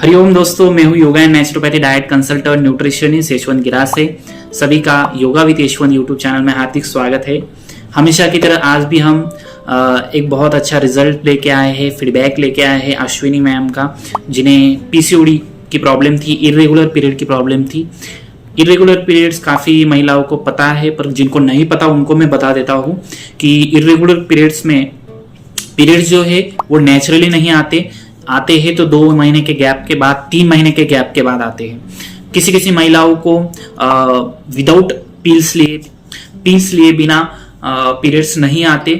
हरिओम दोस्तों, मैं हूं yoga and naturopathy diet consultant nutritionist Yashwant गिरा से। सभी का yoga with Yashwant YouTube channel में हार्दिक स्वागत है। हमेशा की तरह आज भी हम एक बहुत अच्छा रिजल्ट लेके आए हैं, फीडबैक लेके आए हैं अश्विनी मैम का, जिन्हें पीसीओडी की प्रॉब्लम थी, इरेगुलर पीरियड की प्रॉब्लम थी। इरेगुलर पीरियड्स काफ़ी महिलाओं को पता है, पर जिनको नहीं पता उनको मैं बता देता हूँ कि इरेगुलर पीरियड्स में पीरियड्स जो है वो नेचुरली नहीं आते हैं तो 2 महीने के गैप के बाद, 3 महीने के गैप के बाद आते हैं। किसी किसी महिलाओं को विदाउट पील्स लिए बिना पीरियड्स नहीं आते,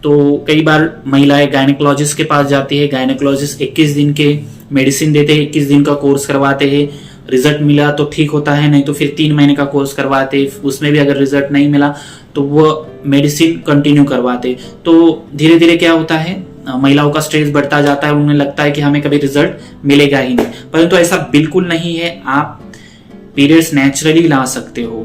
तो कई बार महिलाएं गायनेकोलॉजिस्ट के पास जाती है। गायनेकोलॉजिस्ट 21 दिन के मेडिसिन देते हैं, 21 दिन का कोर्स करवाते हैं। रिजल्ट मिला तो ठीक होता है, नहीं तो फिर 3 महीने का कोर्स करवाते हैं। उसमें भी अगर रिजल्ट नहीं मिला तो वो मेडिसिन कंटिन्यू करवाते। तो धीरे धीरे क्या होता है, महिलाओं का स्ट्रेस बढ़ता जाता है, उन्हें लगता है कि हमें कभी रिजल्ट मिलेगा ही नहीं, परंतु ऐसा बिल्कुल नहीं है। आप पीरियड्स नेचुरली ला सकते हो।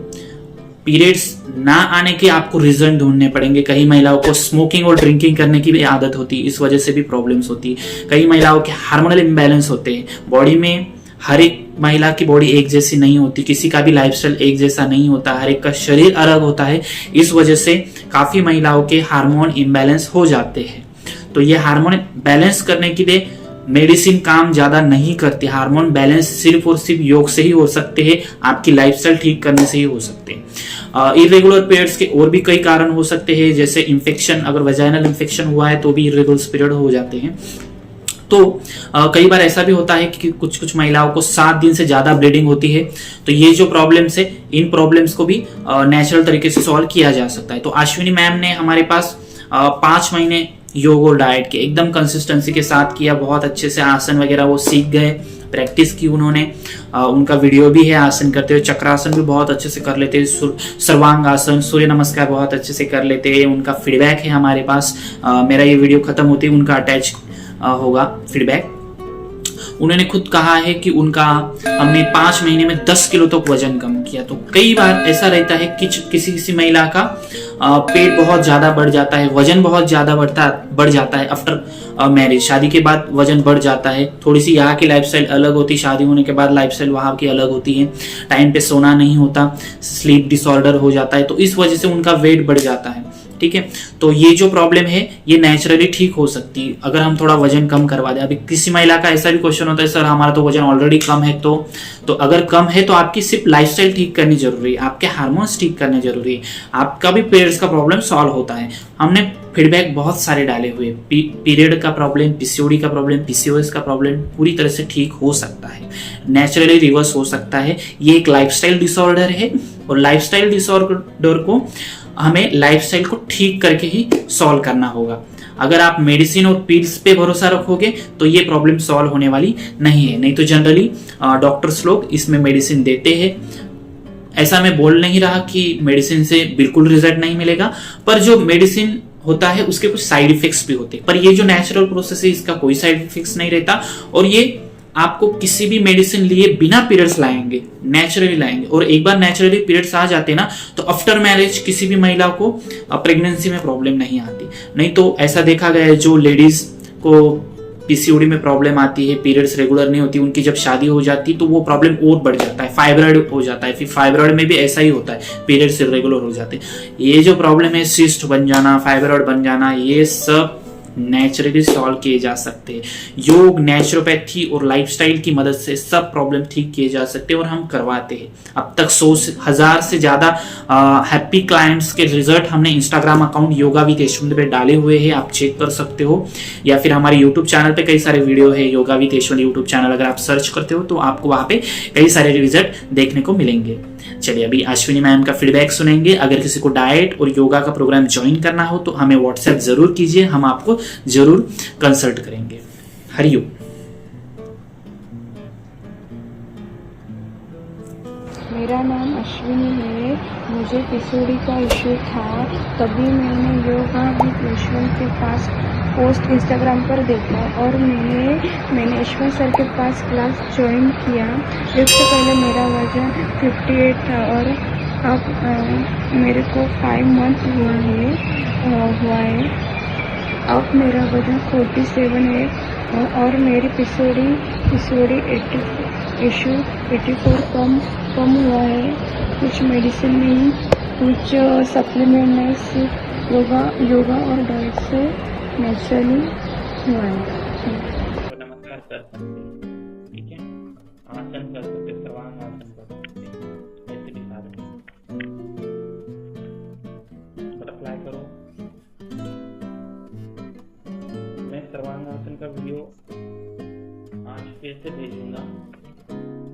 पीरियड्स ना आने के आपको रीजन ढूंढने पड़ेंगे। कई महिलाओं को स्मोकिंग और ड्रिंकिंग करने की भी आदत होती है, इस वजह से भी प्रॉब्लम्स होती है। कई महिलाओं के हार्मोनल इम्बैलेंस होते हैं। बॉडी में हर एक महिला की बॉडी एक जैसी नहीं होती, किसी का भी लाइफस्टाइल एक जैसा नहीं होता, हर एक का शरीर अलग होता है। इस वजह से काफी महिलाओं के हार्मोन इम्बैलेंस हो जाते हैं। तो ये हार्मोन बैलेंस करने के लिए मेडिसिन काम ज्यादा नहीं करती। हार्मोन बैलेंस सिर्फ और सिर्फ योग से ही हो सकते हैं, आपकी लाइफस्टाइल ठीक करने से ही हो सकते हैं। इरेगुलर पीरियड्स के और भी कई कारण हो सकते हैं, जैसे इन्फेक्शन, अगर वजाइनल इन्फेक्शन हुआ है तो भी इरेगुलर पीरियड हो जाते हैं। तो कई बार ऐसा भी होता है कि कुछ महिलाओं को 7 दिन से ज्यादा ब्लीडिंग होती है। तो ये जो प्रॉब्लम्स है, इन प्रॉब्लम्स को भी नेचुरल तरीके से सॉल्व किया जा सकता है। तो अश्विनी मैम ने हमारे पास 5 महीने योग और डाइट के एकदम कंसिस्टेंसी के साथ किया। बहुत अच्छे से आसन वगैरह वो सीख गए, प्रैक्टिस की उन्होंने। उनका वीडियो भी है आसन करते हुए। चक्रासन भी बहुत अच्छे से कर लेते हैं, सर्वांग आसन, सूर्य नमस्कार बहुत अच्छे से कर लेते हैं। उनका फीडबैक है हमारे पास। मेरा ये वीडियो खत्म होते ही उनका अटैच होगा फीडबैक। उन्होंने खुद कहा है कि हमने 5 महीने में 10 किलो तक वजन कम किया। तो कई बार ऐसा रहता है कि किसी महिला का पेट बहुत ज्यादा बढ़ जाता है, वजन बहुत ज्यादा बढ़ जाता है आफ्टर मैरिज। शादी के बाद वजन बढ़ जाता है। थोड़ी सी यहाँ की लाइफस्टाइल अलग होती है, शादी होने के बाद लाइफस्टाइल वहां की अलग होती है। टाइम पे सोना नहीं होता, स्लीप डिसऑर्डर हो जाता है, तो इस वजह से उनका वेट बढ़ जाता है। ठीक है, तो ये जो प्रॉब्लम है ये नेचुरली ठीक हो सकती है अगर हम थोड़ा वजन कम करवा दें। अभी किसी महिला का ऐसा भी क्वेश्चन होता है, सर हमारा तो वजन ऑलरेडी कम है, तो अगर कम है तो आपकी सिर्फ लाइफस्टाइल ठीक करनी जरूरी है, आपके हार्मोन्स ठीक करने जरूरी है, आपका भी पीरियड्स का प्रॉब्लम सॉल्व होता है। हमने फीडबैक बहुत सारे डाले हुए, पीरियड का प्रॉब्लम, पीसीओडी का प्रॉब्लम, पीसीओएस का प्रॉब्लम पूरी तरह से ठीक हो सकता है, नेचुरली रिवर्स हो सकता है। ये एक लाइफस्टाइल डिसऑर्डर है और लाइफस्टाइल डिसऑर्डर को हमें लाइफस्टाइल को ठीक करके ही सॉल्व करना होगा। अगर आप मेडिसिन और पिल्स पे भरोसा रखोगे तो ये प्रॉब्लम सॉल्व होने वाली नहीं है। नहीं तो जनरली डॉक्टर्स लोग इसमें मेडिसिन देते हैं। ऐसा मैं बोल नहीं रहा कि मेडिसिन से बिल्कुल रिजल्ट नहीं मिलेगा, पर जो मेडिसिन होता है उसके कुछ साइड इफेक्ट्स भी होते हैं। पर ये जो नेचुरल प्रोसेस है इसका कोई साइड इफेक्ट्स नहीं रहता, और ये आपको किसी भी मेडिसिन लिए बिना पीरियड्स लाएंगे, नेचुरली लाएंगे। और एक बार नेचुरली पीरियड्स आ जाते ना, तो आफ्टर मैरिज किसी भी महिला को प्रेगनेंसी में प्रॉब्लम नहीं आती। नहीं तो ऐसा देखा गया है, जो लेडीज को पीसीओडी में प्रॉब्लम आती है, पीरियड्स रेगुलर नहीं होती, उनकी जब शादी हो जाती तो वो प्रॉब्लम और बढ़ जाता है, फाइब्रॉइड हो जाता है। फिर फाइब्रॉइड में भी ऐसा ही होता है, पीरियड्स इरेगुलर हो जाते हैं। ये जो प्रॉब्लम है, सिस्ट बन जाना, फाइब्रॉइड बन जाना, ये सब नेचुरली सॉल्व किए जा सकते हैं। योग, नेचुरोपैथी और लाइफस्टाइल की मदद से सब प्रॉब्लम ठीक किए जा सकते हैं और हम करवाते हैं। अब तक 100,000 से ज्यादा हैप्पी क्लाइंट्स के रिजल्ट हमने Instagram account yoga with Yashwant पे डाले हुए हैं, आप चेक कर सकते हो। या फिर हमारे यूट्यूब चैनल पे कई सारे वीडियो है, yoga with Yashwant YouTube channel, अगर आप सर्च करते हो तो आपको वहां पे कई सारे रिजल्ट देखने को मिलेंगे। चलिए अभी अश्विनी मैम का फीडबैक सुनेंगे। अगर किसी को डाइट और योगा का प्रोग्राम ज्वाइन करना हो तो हमें व्हाट्सएप जरूर कीजिए, हम आपको जरूर कंसल्ट करेंगे। हरिओम। मेरा नाम अश्विनी है। मुझे पीसीओडी का इशू था, तभी मैंने योगा विद यशवंत के पास पोस्ट इंस्टाग्राम पर देखा और मैंने यशवंत सर के पास क्लास ज्वाइन किया। इससे पहले मेरा वजन 58 था और अब मेरे को 5 मंथ हुआ है। अब मेरा वजन 47 है और मेरी पीसीओडी इशू 84 कम हुआ है। कुछ मेडिसिन नहीं, कुछ सप्लीमेंट नहीं, सिर्फ योगा और डाइट से नेचुरली हुआ है। नमस्कार कर सकते हैं, ठीक है। आसन कर सकते, सर्वांग आसन कर सकते हैं, ऐसे दिखा रहे हैं। बटरफ्लाई करो। मैं सर्वांग आसन का वीडियो आज फिर से भेजूंगा।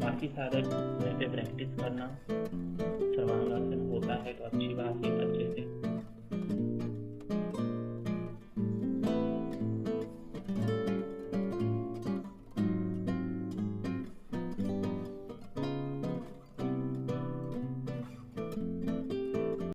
बाकी सारे घर पे प्रैक्टिस करना। सर्वांग आसन होता है तो अच्छी बात है,